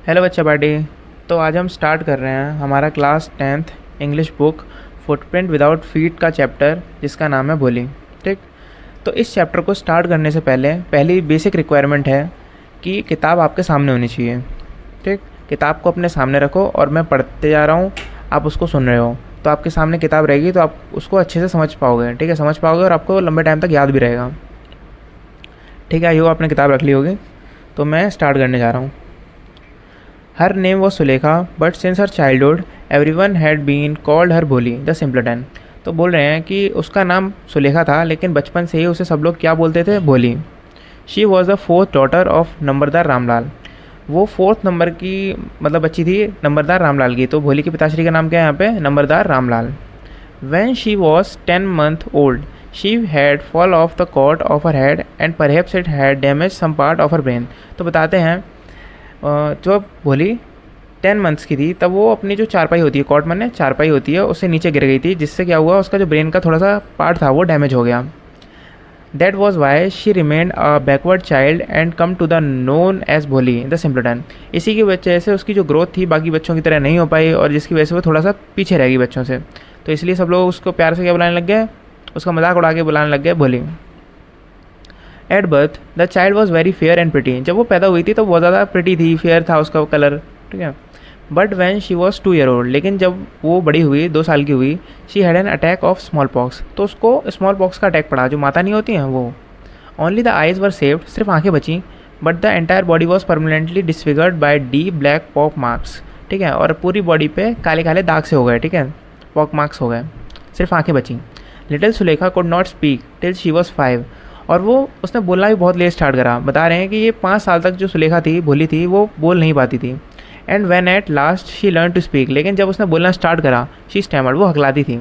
Hello बच्चा party. तो आज हम स्टार्ट कर रहे हैं हमारा class 10th English book footprint without feet का चैप्टर जिसका नाम है बोली। ठीक। तो इस चैप्टर को स्टार्ट करने से पहले पहली बेसिक रिक्वायरमेंट है कि किताब आपके सामने होनी चाहिए। ठीक। किताब को अपने सामने रखो और मैं पढ़ते जा रहा हूँ, आप उसको सुन रहे हो। तो आपके सामने किताब रहेगी तो आप उसको अच्छे से समझ पाओगे। ठीक है, समझ पाओगे और आपको लंबे टाइम तक याद भी रहेगा। ठीक है, आइए आपने किताब रख ली होगी। तो मैं स्टार्ट करने जा रहा हूँ। Her name was Sulekha but since her childhood everyone had been called her Bholi the simpleton. तो बोल रहे हैं कि उसका नाम सुलेखा था लेकिन बचपन से ही उसे सब लोग क्या बोलते थे, Bholi. She was the fourth daughter of numberdar Ramlal. वो फोर्थ नंबर की मतलब बच्ची थी नंबरदार रामलाल की। तो भोली के पिताश्री का नाम क्या है यहाँ पे, नंबरदार Ramlal. When she was 10 months old, she had fall off the cord of her head and perhaps it had damaged some part of her brain। तो बताते हैं जब भोली 10 मंथ्स की थी तब वो अपनी जो चारपाई होती है, कॉट माने चारपाई होती है, उससे नीचे गिर गई थी, जिससे क्या हुआ, उसका जो ब्रेन का थोड़ा सा पार्ट था वो डैमेज हो गया। That was why she remained a backward child and come to the known as Bholi the simpleton. इसी की वजह से उसकी जो ग्रोथ थी बाकी बच्चों की तरह नहीं हो पाई और जिसकी वजह से वो थोड़ा सा पीछे रह गई बच्चों से। तो इसलिए सब लोग उसको प्यार से क्या बुलाने लग गए, उसका मजाक उड़ा के बुलाने लग गए भोली। At birth the child was very fair and pretty. जब वो पैदा हुई थी तो बहुत ज़्यादा प्रिटी थी, फेयर था उसका कलर। ठीक है। But when she was 2 year old, लेकिन जब वो बड़ी हुई, 2 साल की हुई, she had an attack of small pox. तो उसको स्मॉल पॉक्स का अटैक पड़ा, जो माता नहीं होती हैं वो। Only the eyes were saved, सिर्फ आंखें बची। But the entire body was permanently disfigured by deep black pock marks. ठीक है, और पूरी बॉडी पे काले काले दाग से हो गए। ठीक है, पॉक मार्क्स हो गए, सिर्फ आंखें बची। Little Sulekha could not speak till she was 5। और वो उसने बोलना भी बहुत लेट स्टार्ट करा। बता रहे हैं कि ये 5 साल तक जो सुलेखा थी, भोली थी, वो बोल नहीं पाती थी। And when at last she learn to speak, लेकिन जब उसने बोलना स्टार्ट करा, शी स्टैमर्ड, वो हकलाती थी।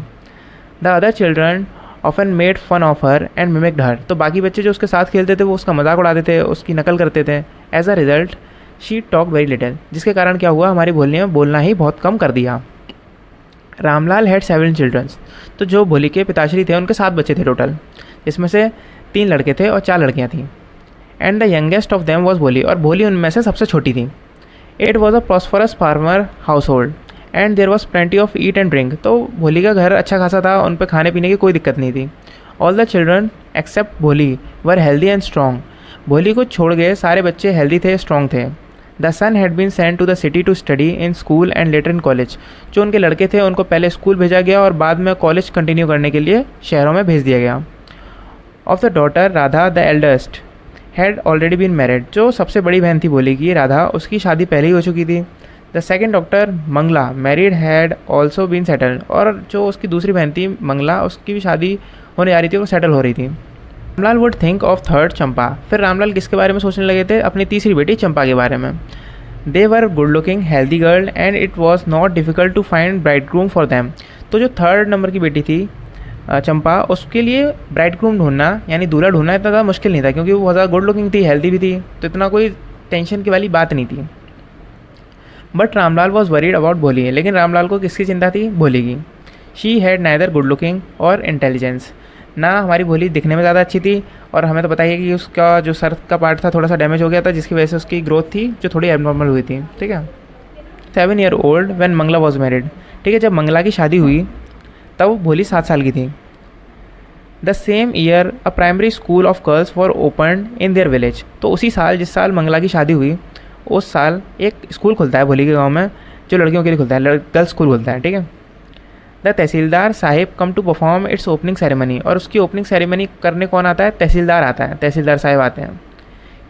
The other children often made fun of her and mimicked her. तो बाकी बच्चे जो उसके साथ खेलते थे वो उसका मजाक उड़ाते थे, उसकी नकल करते थे। As a result she talk very little, जिसके कारण क्या हुआ, हमारी भोली ने बोलना ही बहुत कम कर दिया। Ramlal had 7 childrens. तो जो भोली के पिताश्री थे उनके 7 बच्चे थे टोटल, जिसमें से 3 लड़के थे और 4 लड़कियां थीं। And the youngest of them was भोली, और भोली उनमें से सबसे छोटी थी। It was a prosperous farmer house hold and there was plenty of eat and drink. तो भोली का घर अच्छा खासा था, उन पर खाने पीने की कोई दिक्कत नहीं थी। ऑल द चिल्ड्रन एक्सेप्ट भोली वर हेल्दी एंड स्ट्रॉन्ग। भोली को छोड़ गए सारे बच्चे हेल्दी थे, स्ट्रॉन्ग थे। The son had been send to the city to study in school and later in college. जो उनके लड़के थे उनको पहले स्कूल भेजा गया और बाद में कॉलेज कंटिन्यू करने के लिए शहरों में भेज दिया गया। Of the daughter Radha the eldest had already been married. जो सबसे बड़ी बहन थी भोली की, राधा, उसकी शादी पहले ही हो चुकी थी। The second daughter Mangala married had also been settled. और जो उसकी दूसरी बहन थी मंगला, उसकी भी शादी होने जा रही थी, वो सेटल हो रही थी। Ramlal would think of third Champa. फिर रामलाल किसके बारे में सोचने लगे थे, अपनी तीसरी बेटी चंपा के बारे में। They were good looking healthy girl and it was not difficult to find bride groom for them. तो जो थर्ड नंबर की बेटी थी चंपा, उसके लिए ब्राइड ग्रूम ढूंढना यानी दूल्हा ढूंढना इतना ज़्यादा मुश्किल नहीं था, क्योंकि वो बहुत ज़्यादा गुड लुकिंग थी, हेल्दी भी थी, तो इतना कोई टेंशन की वाली बात नहीं थी। But Ramlal was worried about भोली। लेकिन रामलाल को किसकी चिंता थी, भोली की। She had neither good looking और इंटेलिजेंस। ना हमारी भोली दिखने में ज़्यादा अच्छी थी, और हमें तो पता ही है कि उसका जो सर का पार्ट था थोड़ा सा डैमेज हो गया था, जिसकी वजह से उसकी ग्रोथ थी जो थोड़ी एबनॉर्मल हुई थी। ठीक है। 7 year old when Mangala was married. ठीक है, जब मंगला की शादी हुई तब भोली 7 साल की थी। The same year a primary school of girls for open in their village. तो उसी साल, जिस साल मंगला की शादी हुई, उस साल एक स्कूल खुलता है भोली के गांव में, जो लड़कियों के लिए खुलता है, गर्ल्स स्कूल खुलता है। ठीक है। The tahsildar sahib come to perform its opening ceremony. और उसकी ओपनिंग सेरेमनी करने कौन आता है, तहसीलदार आता है, तहसीलदार साहिब आते हैं।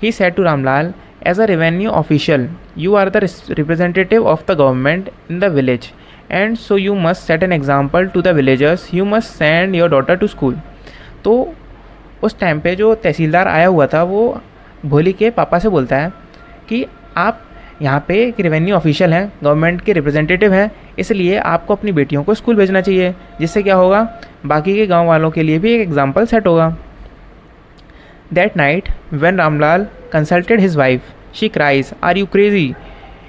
He said to Ramlal, as a revenue official you are the representative of the government in the village and so you must set an example to the villagers, you must send your daughter to school. तो उस time पे जो तहसीलदार आया हुआ था वो भोली के पापा से बोलता है कि आप यहाँ पे एक रेवेन्यू ऑफिशियल हैं, गवर्नमेंट के रिप्रेजेंटेटिव हैं, इसलिए आपको अपनी बेटियों को स्कूल भेजना चाहिए, जिससे क्या होगा, बाकी के गांव वालों के लिए भी एक एग्जाम्पल सेट होगा। That night when Ramlal consulted his wife, she cries, are you crazy,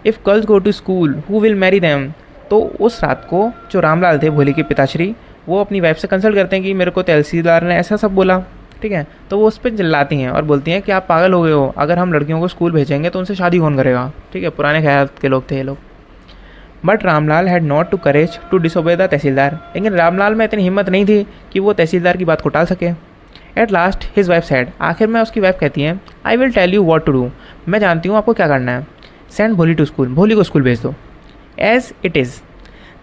if girls go to school who will marry them. तो उस रात को जो रामलाल थे, भोली के पिताश्री, वो अपनी वाइफ से कंसल्ट करते हैं कि मेरे को तहसीलदार ने ऐसा सब बोला ठीक है। तो वो उस पर चिल्लाती हैं और बोलती हैं कि आप पागल हो गए हो, अगर हम लड़कियों को स्कूल भेजेंगे तो उनसे शादी कौन करेगा, ठीक है। पुराने ख्याल के लोग थे ये लोग। But Ramlal had not to courage to disobey the tahsildar, लेकिन रामलाल में इतनी हिम्मत नहीं थी कि वो तहसीलदार की बात को टाल सके। At last his wife said, आखिर में उसकी वाइफ कहती है, I will tell you what to do, मैं जानती हूँ आपको क्या करना है। सेंड भोली टू स्कूल, भोली को स्कूल भेज दो। As it is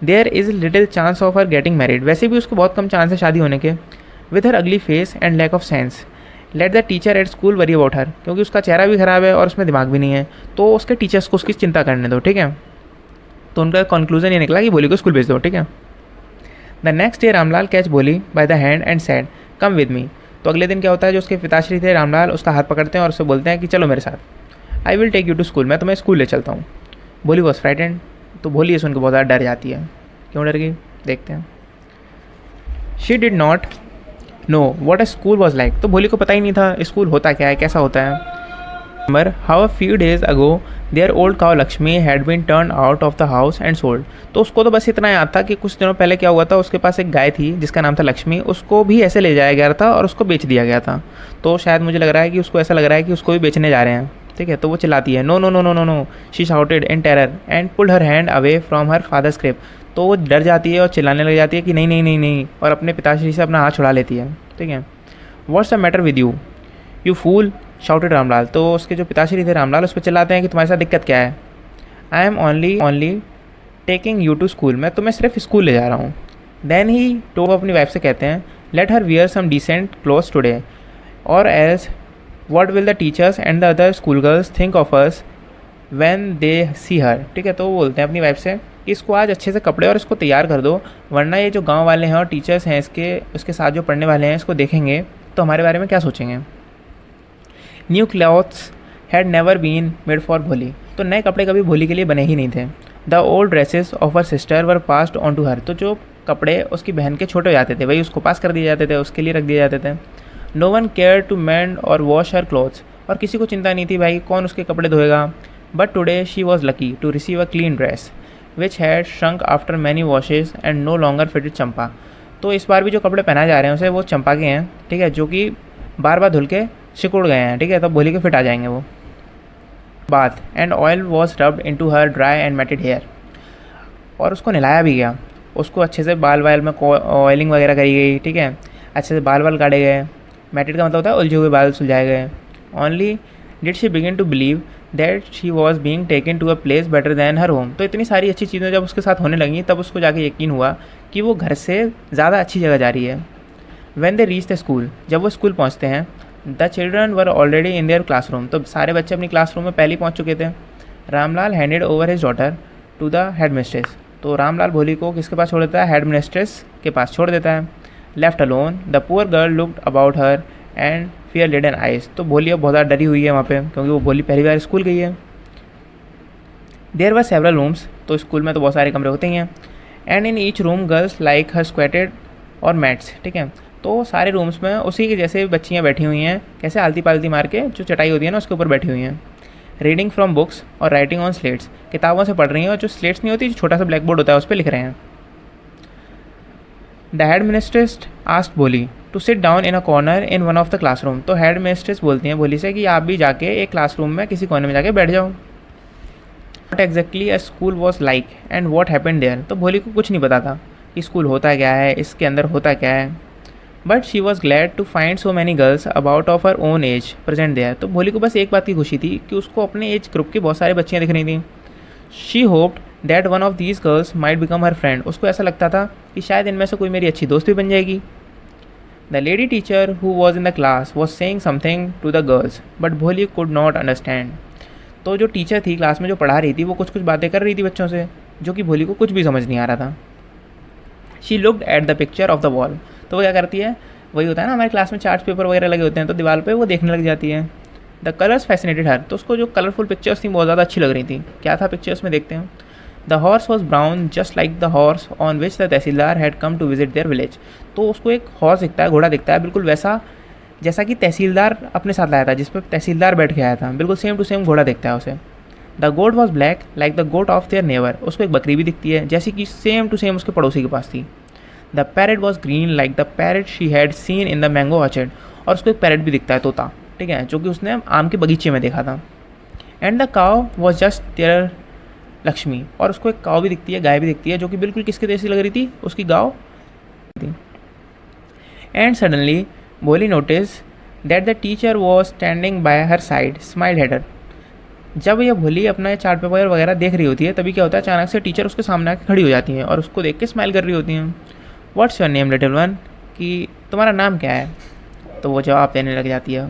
there is little chance of her getting married, वैसे भी उसको बहुत कम चांस है शादी होने के। With her ugly face and lack of sense, let the teacher at school worry about her, क्योंकि उसका चेहरा भी ख़राब है और उसमें दिमाग भी नहीं है, तो उसके टीचर्स को उसकी चिंता करने दो, ठीक है। तो उनका कंक्लूजन ये निकला कि भोली को स्कूल भेज दो, ठीक है। The next day Ramlal catch Bholi by the hand and said come with me, तो अगले दिन क्या होता है, जो उसके पिताश्री थे रामलाल उसका हाथ पकड़ते हैं और उससे बोलते हैं कि चलो मेरे साथ, I will take you to school, मैं तुम्हें स्कूल ले चलता हूँ। भोली वॉज फ्राइटेंड, तो भोली ये सुन के बहुत ज़्यादा डर जाती है। क्यों डर गई, देखते हैं। She did not know what a school was like, तो भोली को पता ही नहीं था स्कूल होता क्या है, कैसा होता है। Remember how a few days ago their old cow Lakshmi had been turned out of the house and sold, तो उसको तो बस इतना याद था कि कुछ दिनों पहले क्या हुआ था, उसके पास एक गाय थी जिसका नाम था लक्ष्मी, उसको भी ऐसे ले जाया गया था और उसको बेच दिया गया था। तो शायद मुझे लग रहा है कि उसको ऐसा लग रहा है कि उसको भी बेचने जा रहे हैं, ठीक है। तो वो चिल्लाती है, no no no no no no, she shouted in terror and pulled her hand away from her father's grip, तो वो डर जाती है और चिल्लाने लग जाती है कि नहीं नहीं नहीं नहीं, और अपने पिताश्री से अपना हाथ छुड़ा लेती है, ठीक है। What's the matter with you you fool shouted Ramlal, तो उसके जो पिताश्री थे रामलाल उस पर चिल्लाते हैं कि तुम्हारे साथ दिक्कत क्या है। I am only taking you to school, मैं तुम्हें सिर्फ स्कूल ले जा रहा हूँ। देन ही तो अपनी वाइफ से कहते हैं, let her wear some decent clothes today or else what will the teachers and the other school girls think of us when they see her, ठीक है। तो वो बोलते हैं अपनी वाइफ से कि इसको आज अच्छे से कपड़े और इसको तैयार कर दो, वरना ये जो गाँव वाले हैं और टीचर्स हैं उसके साथ जो पढ़ने वाले हैं इसको देखेंगे तो हमारे बारे में क्या सोचेंगे। New clothes had never been made for Bholi, तो नए कपड़े कभी भोली के लिए बने ही नहीं थे। The old dresses of her sister were passed on to her, तो जो कपड़े उसकी बहन के छोटे हो जाते थे वही उसको पास कर दिए जाते थे, उसके लिए रख दिए जाते थे। No one care to mend or wash her clothes, और किसी को चिंता नहीं थी भाई कौन उसके कपड़े धोएगा। But today she was lucky to receive a clean dress which had shrunk after many washes and no longer fitted Champa, तो इस बार भी जो कपड़े पहनाए जा रहे हैं उसे वो चंपा के हैं, ठीक है, जो कि बार बार धुल के सिकुड़ गए हैं, ठीक है। तब भोली के फिट आ जाएंगे वो। Bath and oil was rubbed into her dry and matted hair, और उसको नहलाया भी गया, उसको अच्छे से बाल वाल में ऑयलिंग वगैरह करी गई, ठीक है। अच्छे से बाल वाल काटे गए, मेटेड का मतलब होता है उलझे हुए बाल सुलझाए गए। Only did she begin to believe that she was being taken to a place better than her home, तो इतनी सारी अच्छी चीज़ें जब उसके साथ होने लगी तब उसको जाके यकीन हुआ कि वो घर से ज़्यादा अच्छी जगह जा रही है। When they reach the school, जब वो स्कूल पहुँचते हैं, the children were already in their classroom, तो सारे बच्चे अपनी क्लासरूम में पहले ही पहुँच चुके थे। Ramlal handed over his daughter to the headmistress, तो रामलाल भोली को किसके पास छोड़ देता है, हेड मिस्ट्रेस के पास छोड़ देता है। Left alone the poor girl looked about her and fear laden eyes, तो भोली अब बहुत ज़्यादा डरी हुई है वहाँ पे, क्योंकि वो भोली पहली बार स्कूल गई है। देयर वर सेवरल रूम्स, तो स्कूल में तो बहुत सारे कमरे होते ही हैं। And in each room girls like her squatted or mats, ठीक है। तो सारे रूम्स में उसी के जैसे बच्चियाँ बैठी हुई हैं, कैसे आलती पालती मार के, जो चटाई होती है ना उसके ऊपर बैठी हुई हैं। रीडिंग फ्रॉम बुक्स और राइटिंग ऑन स्लेट्स, किताबों से पढ़ रही हैं और जो स्लेट्स नहीं होती, जो छोटा सा ब्लैक बोर्ड होता है उस पर लिख रहे हैं। The headmistress asked Bholi to sit down in a corner in one of the classroom, तो हेड मिनिस्ट्रेस बोलती हैं भोली से कि आप भी जाके एक क्लासरूम में किसी कोने में जाके बैठ जाओ। What exactly a school was like and what happened there, तो भोली को कुछ नहीं पता था कि स्कूल होता क्या है, इसके अंदर होता क्या है। But she was glad to find so many girls about of her own age present there, तो भोली को बस एक बात की खुशी थी कि उसको अपने एज ग्रुप की बहुत सारी बच्चियाँ दिख रही थी। She hoped that one of these girls might become her friend, उसको ऐसा लगता था कि शायद इनमें से कोई मेरी अच्छी दोस्त भी बन जाएगी। The lady teacher who was in the class was saying something to the girls but Bholi could not understand, तो जो टीचर थी क्लास में जो पढ़ा रही थी वो कुछ कुछ बातें कर रही थी बच्चों से, जो कि भोली को कुछ भी समझ नहीं आ रहा था। She looked at the picture of the wall, तो वो क्या करती है, वही होता है ना हमारे क्लास में चार्ट पेपर वगैरह लगे होते हैं तो दीवार पे वो देखने लग जाती है। द कलर्स फैसिनेटेड हर, तो उसको जो कलरफुल पिक्चर्स थी बहुत ज़्यादा अच्छी लग रही थी। क्या था पिक्चर्स में, देखते हैं। The horse was brown just like the horse on which the tahsildar had come to visit their village, तो उसको एक हॉर्स दिखता है, घोड़ा दिखता है, बिल्कुल वैसा जैसा कि तहसीलदार अपने साथ लाया था, जिस पर तहसीलदार बैठ के आया था, बिल्कुल सेम टू सेम घोड़ा दिखता है उसे। The goat was black like the goat of their neighbour, उसको एक बकरी भी दिखती है जैसी कि सेम टू सेम उसके पड़ोसी के पास थी। The parrot was green like the parrot she had seen in the mango orchard, और उसको एक पैरेट भी दिखता है, तोता, ठीक है, जो कि उसने आम के बगीचे में देखा था। एंड द काव वॉज जस्ट देयर लक्ष्मी, और उसको एक काव भी दिखती है, गाय भी दिखती है, जो कि बिल्कुल किसके जैसी लग रही थी, उसकी गाँव थी। एंड सडनली भोली notice that the teacher was standing bye her side, smile at her. जब यह भोली अपना चार्ट पेपर वगैरह देख रही होती है, तभी क्या होता है, अचानक से टीचर उसके सामने आके खड़ी हो जाती हैं और उसको देख के स्माइल कर रही होती हैं। What's your name little one, कि तुम्हारा नाम क्या है। तो वो जवाब देने लग जाती है।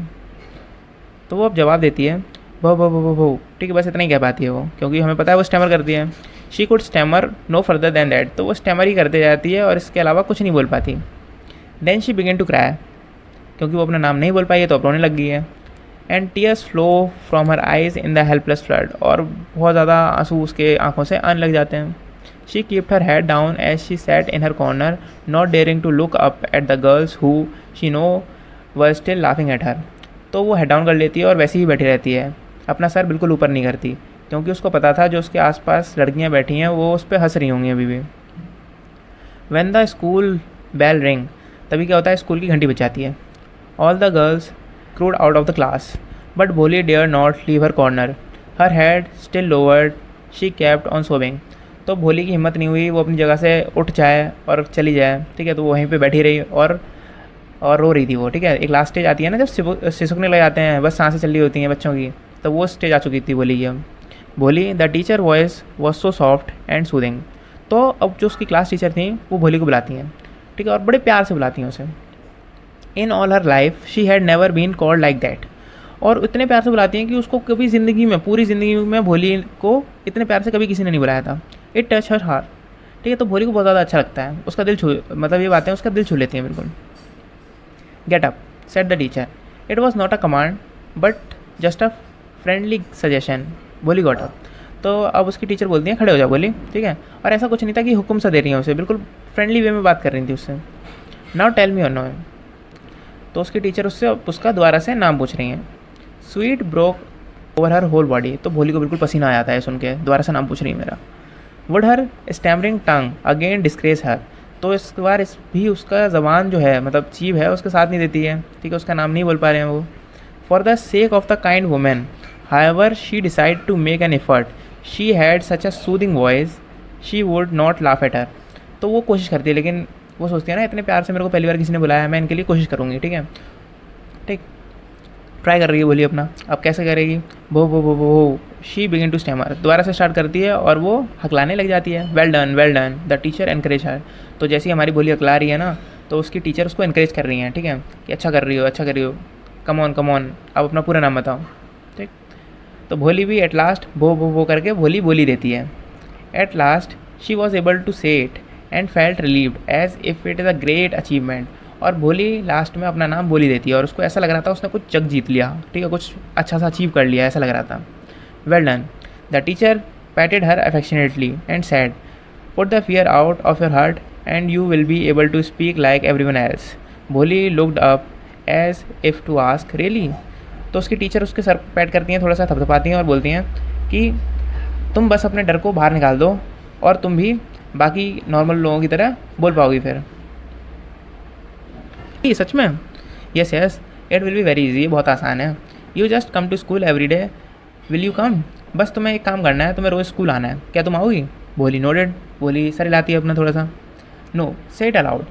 तो वो अब जवाब देती है भो भो भो भो भो, ठीक है, बस इतना ही कह पाती है वो, क्योंकि हमें पता है वो स्टैमर करती है। She could stammer no further than that, तो वो स्टैमर ही करते जाती है और इसके अलावा कुछ नहीं बोल पाती। Then she begin to cry, क्योंकि वो अपना नाम नहीं बोल पाई है तो अब रोने लग गई है। And tears flow from her eyes in the helpless flood, और बहुत ज़्यादा आंसू उसके आंखों से आने लग जाते हैं। She kept her head down as she sat in her corner, not daring to look up at the girls who she know were still laughing at her. तो वो हेड डाउन कर लेती है और वैसे ही बैठी रहती है, अपना सर बिल्कुल ऊपर नहीं करती, क्योंकि उसको पता था जो उसके आसपास लड़कियां बैठी हैं वो उस पर हंस रही होंगी अभी भी। When the school bell ring, तभी क्या होता है, स्कूल की घंटी बजाती है। All the girls crowd out of the class, but Bholi dare not leave her corner, her head still lowered, she kept on sobbing. तो भोली की हिम्मत नहीं हुई वो अपनी जगह से उठ जाए और चली जाए, ठीक है, तो वो वहीं पे बैठी रही और रो रही थी वो, ठीक है। एक लास्ट स्टेज आती है ना जब सिसकने लग जाते हैं, बस सांसें चल रही होती हैं बच्चों की, तो वो स्टेज आ चुकी थी भोली की अब। भोली the teacher voice was so soft and soothing. तो अब जो उसकी क्लास टीचर थी वो भोली को बुलाती हैं, ठीक है, और बड़े प्यार से बुलाती हैं उसे। In all her life she had never been called like that, और इतने प्यार से बुलाती हैं कि उसको कभी ज़िंदगी में, पूरी ज़िंदगी में भोली को इतने प्यार से कभी किसी ने नहीं बुलाया था। इट टच हर हार्ट, ठीक है, तो भोली को बहुत ज़्यादा अच्छा लगता है, उसका दिल छू, मतलब ये बातें उसका दिल छू लेती हैं बिल्कुल। Get up said the teacher, it was not a command but just a friendly suggestion, भोली गॉट अप। तो अब उसकी टीचर बोलती हैं खड़े हो जाओ भोली, ठीक है, और ऐसा कुछ नहीं था कि हुक्म सा दे रही हैं उसे, बिल्कुल फ्रेंडली वे में बात कर रही थी उससे। Now tell me your name, तो उसकी टीचर उससे उसका दोबारा से नाम पूछ रही हैं। Sweat broke over her whole body, तो भोली को बिल्कुल पसीना आ जाता है सुन के, दोबारा से नाम पूछ रही है मेरा। Would her stammering tongue again disgrace her, तो इस बार इस भी उसका ज़बान जो है, मतलब जीभ है, उसके साथ नहीं देती है, ठीक है, उसका नाम नहीं बोल पा रहे हैं वो। For the sake of the kind women however she decide to make an effort, she had such a soothing voice she would not laugh at her. तो वो कोशिश करती है, लेकिन वो सोचती है ना इतने प्यार से मेरे को पहली बार किसी ने बुलाया है, मैं इनके लिए कोशिश करूँगी, ठीक है, ठीक, ट्राई कर रही है बोली अपना। अब कैसे करेगी, भो भो भो भो, शी बिगिन टू स्टैमर, दोबारा से स्टार्ट करती है और वो हकलाने लग जाती है। Well done the teacher encourage her, तो जैसे ही हमारी बोली हकला रही है ना, तो उसकी टीचर उसको एनकरेज कर रही हैं, ठीक है, कि अच्छा कर रही हो, अच्छा कर रही हो, कम ऑन, अब अपना पूरा नाम बताओ, ठीक। तो भोली भी एट लास्ट भो भो भो करके भोली बोली देती है। At last she was able to say it and felt relieved as if it is a great achievement, और भोली लास्ट में अपना नाम बोली देती है और उसको ऐसा लग रहा था उसने कुछ जग जीत लिया, ठीक है, कुछ अच्छा सा अचीव कर लिया, ऐसा लग रहा था। Well done, the teacher patted her affectionately and said, put the fear out of your heart and you will be able to speak like everyone else. Bholi looked up as if to ask really, तो उसकी teacher उसके sir PAT करती हैं, थोड़ा सा थपथपाती हैं और बोलती हैं कि तुम बस अपने डर को बाहर निकाल दो और तुम भी बाकी नॉर्मल लोगों की तरह बोल पाओगी फिर। सच में? Yes yes, it will be very easy, बहुत आसान है। You just come to school every day, will you come, बस तुम्हें एक काम करना है, तुम्हें रोज़ स्कूल आना है, क्या तुम आओगी? भोली नोडेड, भोली सर हिलाती है अपना थोड़ा सा। नो से इट अलाउड,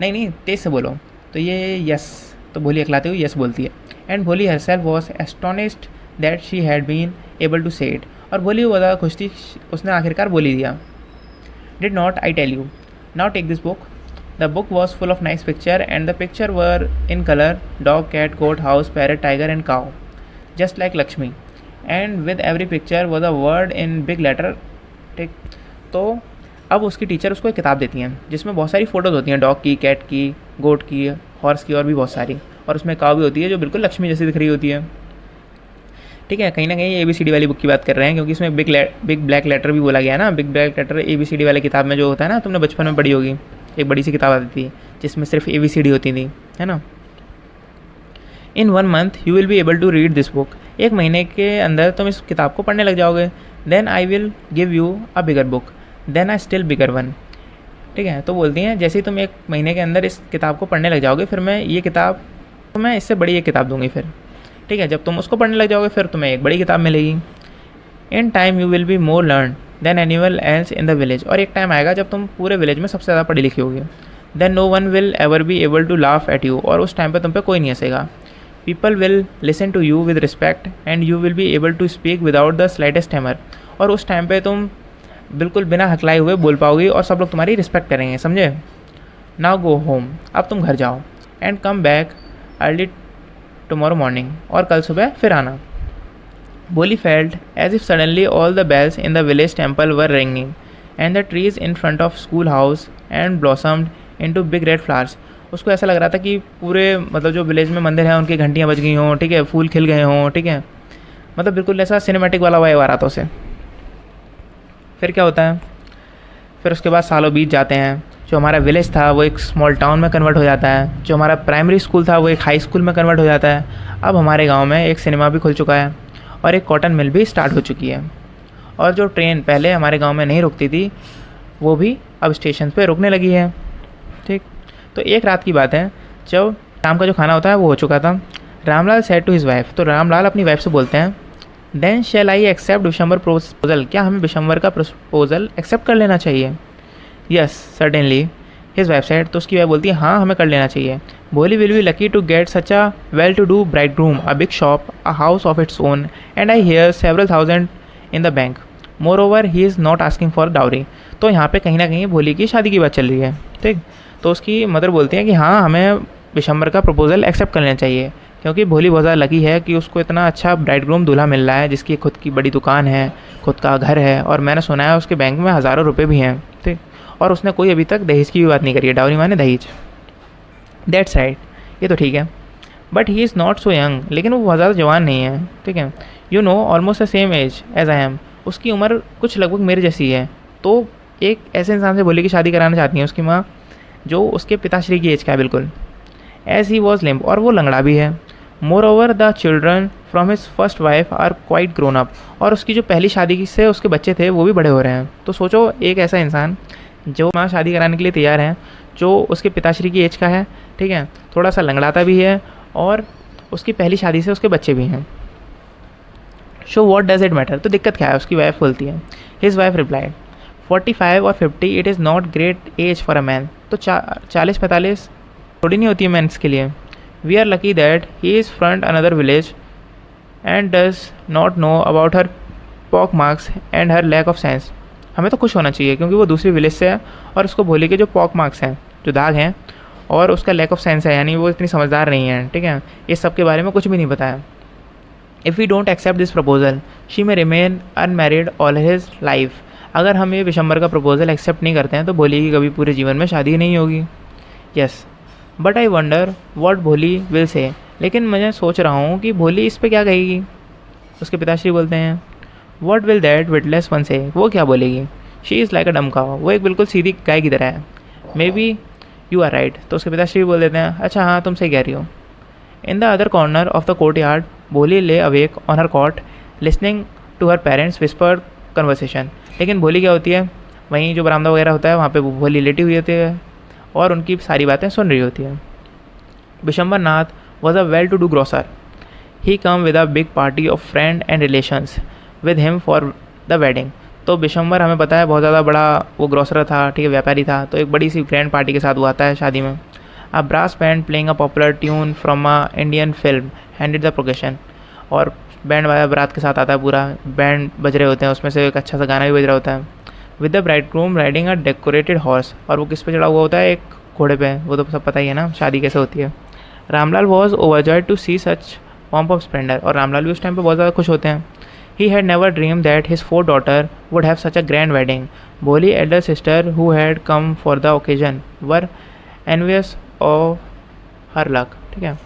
नहीं तेज से बोलो, तो ये यस, तो भोली अकलाते हुए यस बोलती है। And Bholi herself was astonished that she had been able to say it, और भोली वो ज़्यादा खुश थी, उसने आखिरकार बोली दिया। Did not I tell you, now take this book. The book was full of nice picture and the picture were in color, dog, cat, goat, house, parrot, tiger and cow, just like Lakshmi, and with every picture was a word in big letter, ठीक। तो अब उसकी teacher उसको एक किताब देती हैं जिसमें बहुत सारी फ़ोटोज़ होती हैं, डॉग की, कैट की, गोट की, हॉर्स की और भी बहुत सारी, और उसमें काव भी होती है जो बिल्कुल लक्ष्मी जैसी दिख रही होती है, ठीक है। कहीं ना कहीं ABCD वाली बुक की बात कर रहे हैं, क्योंकि इसमें बिग ब्लैक लेटर भी बोला गया ना, बिग ब्लैक लेटर ABCD वाली किताब में जो होता है ना, तुमने बचपन में पढ़ी होगी, एक बड़ी सी किताब आती थी जिसमें सिर्फ ABCD होती थी, है ना। In 1 month you will be able to read this book, एक महीने के अंदर तुम इस किताब को पढ़ने लग जाओगे। Then I will give you a bigger book, then I still bigger one, ठीक है। तो बोलती हैं जैसे ही तुम 1 महीने के अंदर इस किताब को पढ़ने लग जाओगे, फिर मैं ये किताब तो मैं इससे बड़ी एक किताब दूंगी फिर, ठीक है। जब तुम उसको पढ़ने लग जाओगे फिर तुम्हें एक बड़ी किताब मिलेगी। In time you will be more learn than anyone else in the village, और एक टाइम आएगा जब तुम पूरे विलेज में सबसे ज़्यादा पढ़ी लिखी होगी। Then no one will ever be able to laugh at you, और उस टाइम पे तुम पे कोई नहीं हंसेगा। People will listen to you with respect and you will be able to speak without the slightest hammer, और उस टाइम पे तुम बिल्कुल बिना हकलाए हुए बोल पाओगी और सब लोग तुम्हारी रिस्पेक्ट करेंगे, समझे। नाउ गो होम, अब तुम घर जाओ। And come back early tomorrow morning, और कल सुबह फिर आना। Bholi felt as if suddenly all the bells in the village temple were ringing and the trees in front of school house and blossomed into big red flowers. उसको ऐसा लग रहा था कि पूरे मतलब जो विलेज में मंदिर हैं उनकी घंटियाँ बज गई हों, ठीक है, फूल खिल गए हों, ठीक है, मतलब बिल्कुल ऐसा सिनेमैटिक वाला वाइब आ रहा था उसे। फिर क्या होता है, फिर उसके बाद सालों बीत जाते हैं। जो हमारा विलेज था वो एक स्मॉल टाउन में कन्वर्ट हो जाता है, जो हमारा प्राइमरी स्कूल था वो एक हाई स्कूल में कन्वर्ट हो जाता है। अब हमारे गांव में एक सिनेमा भी खुल चुका है और एक कॉटन मिल भी स्टार्ट हो चुकी है, और जो ट्रेन पहले हमारे गांव में नहीं रुकती थी वो भी अब स्टेशन पे रुकने लगी है, ठीक। तो एक रात की बात है, जब शाम का जो खाना होता है वो हो चुका था। Ramlal said to his wife, तो रामलाल अपनी वाइफ से बोलते हैं, then shall I accept Vishambar proposal, क्या हमें विशंबर का प्रपोजल एक्सेप्ट कर लेना चाहिए। Yes certainly his wife said, तो उसकी वाइफ बोलती है हाँ हमें कर लेना चाहिए। Bholi will be lucky to get such a well to do bridegroom, a big shop, a house of its own, and I hear several thousand in the bank. Moreover he is not asking for dowry. तो यहाँ पे कहीं ना कहीं भोली की शादी की बात चल रही है, ठीक। तो उसकी मदर बोलती है कि हाँ हमें विशंबर का प्रपोजल एक्सेप्ट कर लेना चाहिए, क्योंकि भोली बहुत ज़्यादा लकी है कि उसको इतना अच्छा ब्राइड ग्रूम दूल्हा मिल रहा है जिसकी खुद की बड़ी दुकान है, खुद का घर है, और मैंने सुना है उसके बैंक में हज़ारों रुपये भी हैं, ठीक। और उसने कोई अभी तक दहेज की भी बात नहीं करी है, डाउरी माने दहेज। दैट्स राइट, ये तो ठीक है। But he is not so young, लेकिन वो बहुत ज़्यादा जवान नहीं है, ठीक है। You know almost the same age as I am, उसकी उम्र कुछ लगभग मेरे जैसी है। तो एक ऐसे इंसान से भोली की शादी कराना चाहती है उसकी माँ, जो उसके पिताश्री की एज का है बिल्कुल। एज ही वॉज लिम्प, और वो लंगड़ा भी है। Moreover the children from his first wife are quite grown up, और उसकी जो पहली शादी से उसके बच्चे थे वो भी बड़े हो रहे हैं। तो सोचो एक ऐसा इंसान जो माँ शादी कराने के लिए तैयार है, जो उसके पिताश्री की एज का है, ठीक है, थोड़ा सा लंगड़ाता भी है, और उसकी पहली शादी से उसके बच्चे भी हैं। Show what does it matter, तो दिक्कत क्या है, उसकी वाइफ बोलती है। हिज वाइफ रिप्लाइड 45 और 50 it is not great age for a man, तो 40-45 थोड़ी नहीं होती है मैंस के लिए। We are lucky that he is from another village and does not know about her pock marks and her lack of sense. हमें तो खुश होना चाहिए क्योंकि वो दूसरी विलेज से है, और उसको भोली के जो पॉक मार्क्स हैं, जो दाग हैं, और उसका लैक ऑफ सेंस है, यानी वो इतनी समझदार नहीं है, ठीक है, इस सब के बारे में कुछ भी नहीं पता है। If we don't accept this proposal she may remain unmarried all his life, अगर हम ये विशंबर का प्रपोजल एक्सेप्ट नहीं करते हैं तो भोली की कभी पूरे जीवन में शादी नहीं होगी। Yes but I wonder what भोली विल से, लेकिन मैं सोच रहा हूँ कि भोली इस पर क्या कहेगी। उसके पिताश्री बोलते हैं, what will that witless one से, वो क्या बोलेगी। शी इज़ लाइक अ डम काउ, वो एक बिल्कुल सीधी गाय की तरह है। May be you are right, तो उसके पिताश्री भी बोल देते हैं, अच्छा हाँ तुम सही कह रही हो। In the other corner of the courtyard Bholi lay awake on her cot listening to her parents whispered conversation, लेकिन भोली क्या होती है, वहीं जो बरामदा वगैरह होता है वहाँ पे भोली लेटी हुई होती है और उनकी सारी बातें सुन रही होती है। Bishamber Nath was a well to do grocer, he come with a big party of friend and relations with him for the wedding. तो विशंबर हमें पता है बहुत ज़्यादा बड़ा वो ग्रोसर था, ठीक है, व्यापारी था, तो एक बड़ी सी ग्रैंड पार्टी के साथ वो आता है शादी में। A brass band playing a popular tune from a Indian film headed the procession, और बैंड वाला बारात के साथ आता है, पूरा बैंड बज रहे होते हैं, उसमें से एक अच्छा सा गाना भी बज रहा होता है। With the bride groom riding a decorated horse, और वो किस पे चढ़ा हुआ होता है, एक घोड़े पे, वो तो सब पता ही है ना शादी कैसे होती है। Ramlal was overjoyed to see such pomp of splendour, और रामलाल भी उस टाइम पे बहुत ज़्यादा खुश होते हैं। He had never dream that his 4 daughter would have such a grand wedding. Bholi elder sister who had come for the occasion were envious of her luck, ठीक है।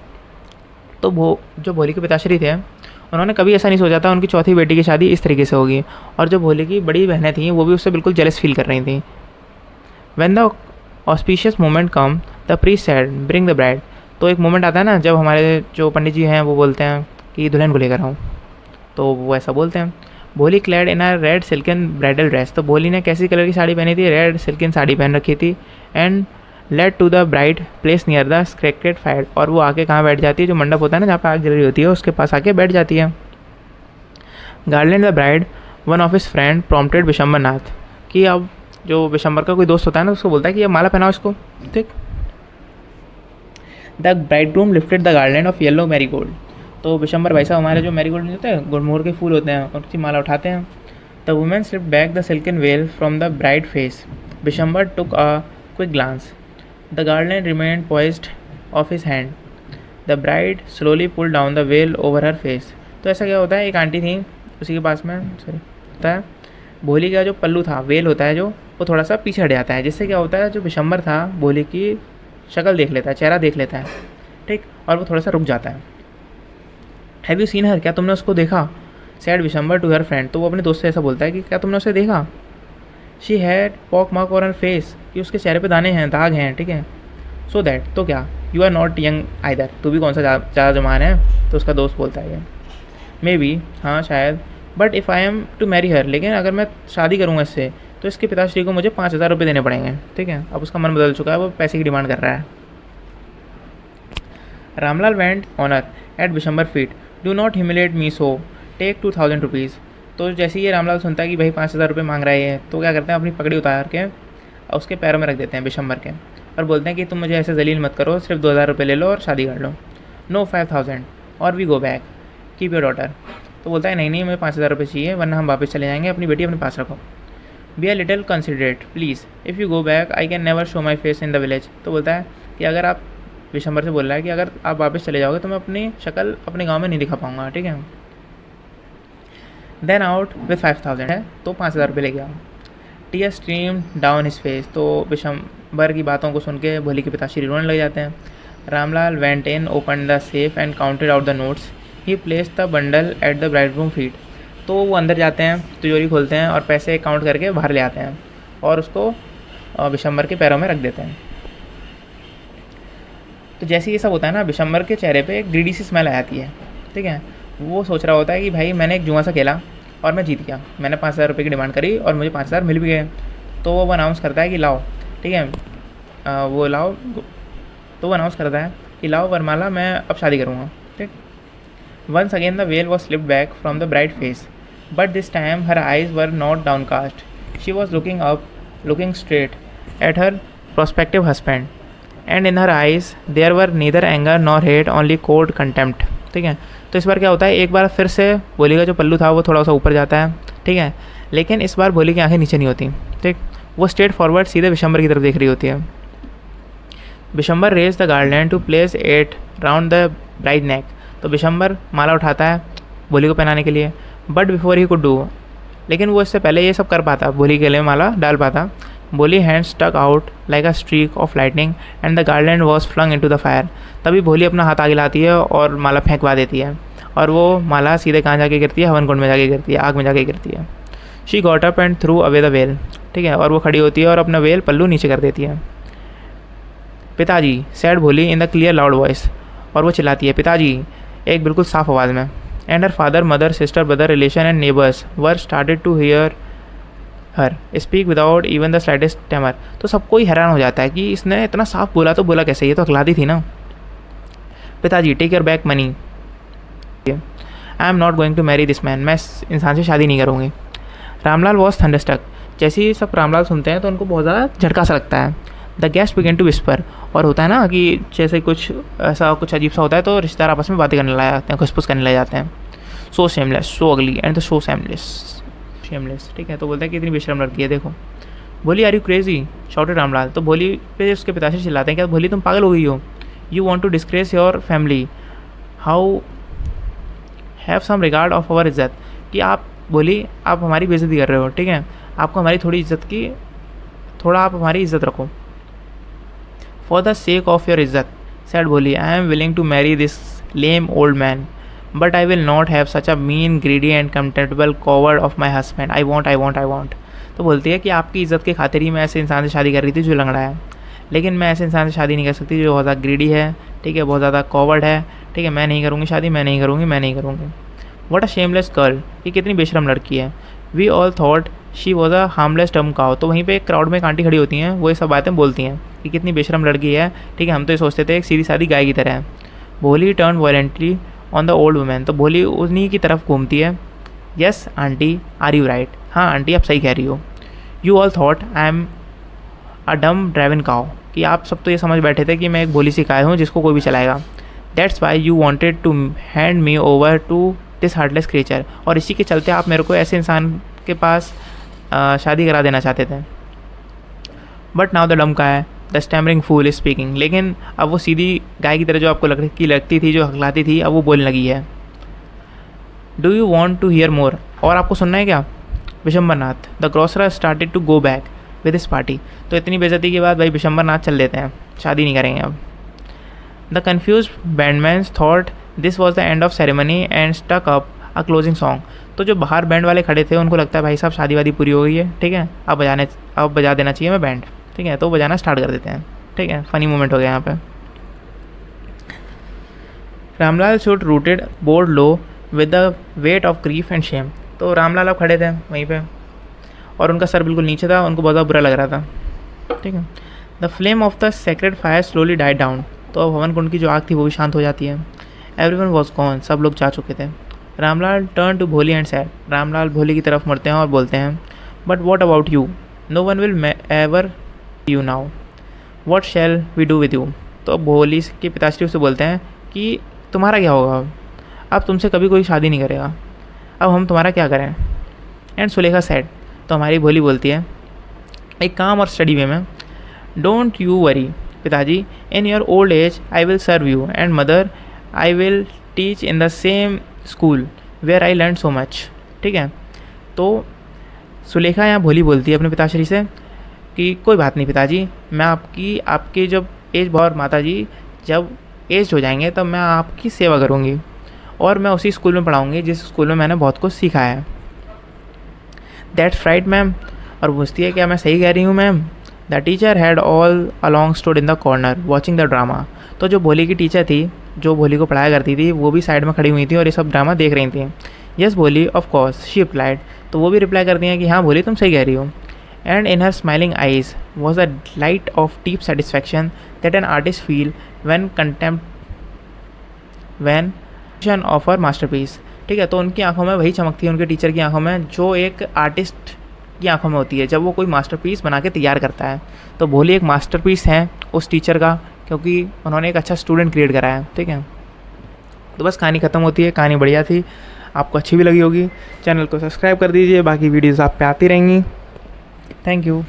तो जो भोली के पिताश्री थे उन्होंने कभी ऐसा नहीं सोचा था उनकी चौथी बेटी की शादी इस तरीके से होगी, और जो भोली की बड़ी बहनें थीं वो भी उससे बिल्कुल जेलस फील कर रही थी। When the auspicious moment come the priest said bring the bride, तो एक मोमेंट आता है ना जब हमारे जो पंडित जी हैं वो बोलते हैं कि दुल्हन को लेकर आऊँ, तो वो ऐसा बोलते हैं। भोली क्लैड इन अ रेड सिल्कन ब्राइडल ड्रेस, तो भोली ने कैसी कलर की साड़ी पहनी थी, रेड सिल्कन साड़ी पहन रखी थी। And led to the bride place near the sacred fire, और वो आके कहाँ बैठ जाती है, जो मंडप होता है ना जहाँ पे आग जल रही होती है उसके पास आके बैठ जाती है। Garland the bride one of his friend prompted Bishamber Nath, कि अब जो विशंबर का कोई दोस्त होता है ना उसको बोलता है कि ये माला पहनाओ इसको, ठीक। The bridegroom lifted the garland of yellow marigold, तो विशंबर भाई साहब हमारे जो मैरीगोल्ड होते हैं गुड़मोहर के फूल होते हैं उनकी माला उठाते हैं। The women slipped back the silken veil from the bride face, Vishambar took a quick glance, the garland remained poised of his hand, the bride slowly pull down the veil over her face. तो ऐसा क्या होता है, एक aunty थी उसी के पास में सॉरी होता है भोली का जो पल्लू था, वेल होता है जो, वो थोड़ा सा पीछे हट जाता है, जिससे क्या होता है जो विशंबर था भोली की शक्ल देख लेता है, चेहरा देख लेता है, ठीक, और वो थोड़ा सा रुक जाता है। हैव यू सीन हर, क्या तुमने उसको देखा, said Vishambar to her friend, तो वो अपने दोस्त से ऐसा बोलता है कि क्या तुमने उसे देखा। She had pock mark on her face, कि उसके चेहरे पे दाने हैं, दाग हैं, ठीक है। सो दैट, तो क्या, you are not young either, तू भी कौन सा ज़्यादा जवान है, तो उसका दोस्त बोलता है मे बी, हाँ शायद, but if I am to marry her, लेकिन अगर मैं शादी करूँगा इससे तो इसके पिताश्री को मुझे 5,000 रुपये देने पड़ेंगे, ठीक है। अब उसका मन बदल चुका है, वो पैसे की डिमांड कर रहा है। Ramlal went honour at Vishambar feet, do not humiliate me so, take 2,000 rupees. तो जैसे ही रामलाल सुनता है कि भाई 5,000 रुपये मांग रहे हैं, तो क्या करते हैं, अपनी पगड़ी उतार के उसके पैरों में रख देते हैं विशंबर के, और बोलते हैं कि तुम मुझे ऐसे जलील मत करो, सिर्फ 2,000 रुपये ले लो और शादी कर लो। नो 5,000 और we go back, keep your daughter. तो बोलता है नहीं मुझे 5,000 रुपये चाहिए, वरना हम वापस चले जाएंगे, अपनी बेटी अपने पास रखो। Be a little considerate please, if you go back I can never show my face in the village. तो बोलता है कि अगर आप, विशंबर से बोल रहा है कि अगर आप वापस चले जाओगे तो मैं अपनी शक्ल अपने गांव में नहीं दिखा पाऊंगा, ठीक है। देन आउट विद 5,000 है, तो 5,000 रुपये ले गया। Tear stream down his face, तो विशंबर की बातों को सुन के भोली के पिताश्री रोने लग जाते हैं। Ramlal went in, open the safe and counted out the notes, he place the bundle at the bridegroom feet. तो वो अंदर जाते हैं, तिजोरी खोलते हैं और पैसे काउंट करके बाहर ले आते हैं और उसको विशंबर के पैरों में रख देते हैं। तो जैसे ये सब होता है ना, विशंबर के चेहरे पे एक ग्रीडी सी स्मेल आ जाती है, ठीक है। वो सोच रहा होता है कि भाई मैंने एक जुआ सा खेला और मैं जीत गया, मैंने 5,000 रुपये की डिमांड करी और मुझे 5,000 मिल भी गए। तो वो अनाउंस करता है कि लाओ, ठीक है, वो लाओ, तो वो अनाउंस करता है कि लाओ वरमाला, मैं अब शादी करूँगा, ठीक। Once again the veil was slipped back from the bright face, but this time her eyes were not downcast, she was looking up, looking straight at her prospective husband, and in her eyes there were neither anger nor hate, only cold contempt, ठीक है। तो इस बार क्या होता है, एक बार फिर से भोली का जो पल्लू था वो थोड़ा सा ऊपर जाता है, ठीक है, लेकिन इस बार भोली की आंखें नीचे नहीं होती, ठीक, वो स्ट्रेट फॉरवर्ड सीधे विशंबर की तरफ देख रही होती है। Bishamber raised the garland to place it round the bride neck, तो विशंबर माला उठाता है भोली को पहनाने के लिए, but before he could do, लेकिन वो इससे पहले ये सब कर पाता, भोली के गले में माला डाल पाता, Bholi hand stuck out like a streak of lightning and the garland was flung into the fire. तभी भोली अपना हाथ आगे लाती है और माला फेंकवा देती है, और वो माला सीधे कहाँ जाके गिरती है, हवन कुंड में जाके गिरती है, आग में जाके गिरती है। She got up and through away the well, ठीक है, और वो खड़ी होती है और अपना वेल पल्लू नीचे कर देती है। पिताजी सैड भोली in the clear loud voice, और वो चिल्लाती है पिताजी एक बिल्कुल साफ आवाज़ में। And her father, mother, sister, brother, relation and neighbours were started to hear her speak without even the slightest tremor. तो सबको ही हैरान हो जाता है कि इसने इतना साफ बोला, तो बोला कैसे, ये तो अखलादी थी ना। पिताजी take your back money, I am not going to marry this man, मैं इस इंसान से शादी नहीं करूँगी। रामलाल वॉज थंडरस्टक, जैसे ही सब रामलाल सुनते हैं तो उनको बहुत ज़्यादा झटका सा लगता है। The guest began to whisper, और होता है ना कि जैसे कुछ ऐसा कुछ अजीब सा होता है तो रिश्तेदार आपस में बातें करने लग जाते हैं, खुसफुस करने लग जाते हैं। सो शेमलेस, सो अगली एंड द सो शेमलेस, ठीक है। तो बोलते हैं कि इतनी बेशरम लड़की है, देखो। Bholi are you crazy, shouted Ramlal. तो भोली पे उसके पिताश्री चिल्लाते हैं, क्या भोली तुम पागल हो गई हो, you want to disgrace your family, how have some regard of our इज़्ज़त, कि आप भोली आप हमारी बेइज्जती कर रहे हो, ठीक है, आपको हमारी थोड़ी इज्जत की, थोड़ा आप हमारी इज्जत रखो। For the sake of your इज्जत said Bholi, I am willing to marry this lame old man, but I will not have such a mean greedy and contemptible coward of my husband, I won't. तो बोलती है कि आपकी इज़्ज़त के खातिर ही मैं ऐसे इंसान से शादी कर रही थी जो लंगड़ा है, लेकिन मैं ऐसे इंसान से शादी नहीं कर सकती जो बहुत ज़्यादा ग्रीडी है, ठीक है, बहुत ज़्यादा कॉवर्ड है, ठीक है, मैं नहीं करूँगी शादी, मैं नहीं करूँगी। व्हाट अ शेमलेस गर्ल, ये कितनी बेशरम लड़की है। We all thought she was a harmless dumb cow. तो वहीं पे एक क्राउड में एक आंटी खड़ी होती हैं, वो ये सब बातें बोलती हैं कि कितनी बेशरम लड़की है, ठीक है, हम तो ये सोचते थे एक सीधी सादी गाय की तरह है। Bholi turn violently on the old women, तो भोली उन्हीं की तरफ घूमती है। Yes aunty, are you right, हाँ आंटी आप सही कह रही हो। You all thought I am a dumb driven cow, कि आप सब तो ये समझ बैठे थे कि मैं एक भोली सी गाय हूँ जिसको कोई भी चलाएगा। That's why you wanted to hand me over to this heartless creature, और इसी के चलते आप मेरे को ऐसे इंसान के पास शादी करा देना चाहते थे। बट नाउ द डम का है, the stammering fool is speaking, लेकिन अब वो सीधी गाय की तरह जो आपको लगती थी, जो हकलाती थी, अब वो बोलने लगी है। Do you want to hear more, और आपको सुनना है क्या? Bishambernath, the grocer started to go back with this party, तो इतनी बेइज्जती के बाद भाई विशंबरनाथ चल देते हैं, शादी नहीं करेंगे अब। The confuse bandsmen thought this was the end of ceremony and stuck up a closing song, तो जो बाहर बैंड वाले खड़े थे उनको लगता है भाई साहब शादी वादी पूरी हो गई है, ठीक है, अब बजा देना चाहिए मैं बैंड, ठीक है, तो बजाना स्टार्ट कर देते हैं, ठीक है, फ़नी मोमेंट हो गया यहाँ पे। Ramlal should rooted board low with the weight of grief and Shem, तो रामलाल अब खड़े थे वहीं पे और उनका सर बिल्कुल नीचे था, उनको बहुत बुरा लग रहा था, ठीक है। The flame of the sacred fire slowly died down, तो अब हवन कुंड की जो आग थी वो भी शांत हो जाती है। एवरीवन वॉज गॉन, सब लोग जा चुके थे। Ramlal turn to Bholi and said, Ramlal Bholi की तरफ मुड़ते हैं और बोलते हैं, but what about you, no one will ever you now, what shall we do with you, तो भोली के पिताश्री उससे बोलते हैं कि तुम्हारा क्या होगा, अब तुमसे कभी कोई शादी नहीं करेगा, अब हम तुम्हारा क्या करें। एंड सुलेखा सैड, तो हमारी भोली बोलती है एक काम और स्टडी वे में, डोंट यू वरी पिताजी, in your old age I will serve you, and mother I will teach in the same school where I learn so much, ठीक है। तो सुलेखा यहाँ भोली बोलती है अपने पिताश्री से कि कोई बात नहीं पिताजी, मैं आपकी जब एज और माता जी जब एज हो जाएंगे तब मैं आपकी सेवा करूँगी और मैं उसी स्कूल में पढ़ाऊँगी जिस स्कूल में मैंने बहुत कुछ सीखा है। दैट्स राइट मैम, और पूछती है क्या मैं सही कह रही हूँ ma'am. The teacher had all along stood in the corner watching the drama, तो जो भोली की टीचर थी जो भोली को पढ़ाया करती थी वो भी साइड में खड़ी हुई थी और ये सब ड्रामा देख रही थी। यस भोली ऑफ कोर्स शी रिप्लाइड, तो वो भी रिप्लाई करती हैं कि हाँ भोली तुम सही कह रही हो। And in her smiling eyes was a light of deep satisfaction that an artist feel when of her masterpiece, ठीक है। तो उनकी आंखों में वही चमकती है उनके टीचर की आंखों में जो एक आर्टिस्ट की आंखों में होती है जब वो कोई मास्टरपीस बना के तैयार करता है। तो भोली एक मास्टरपीस है उस टीचर का, क्योंकि उन्होंने एक अच्छा स्टूडेंट क्रिएट करा है, ठीक है। तो बस कहानी ख़त्म होती है, कहानी बढ़िया थी, आपको अच्छी भी लगी होगी। चैनल को सब्सक्राइब कर दीजिए, बाकी वीडियोज़ आप पे आती रहेंगी। Thank you.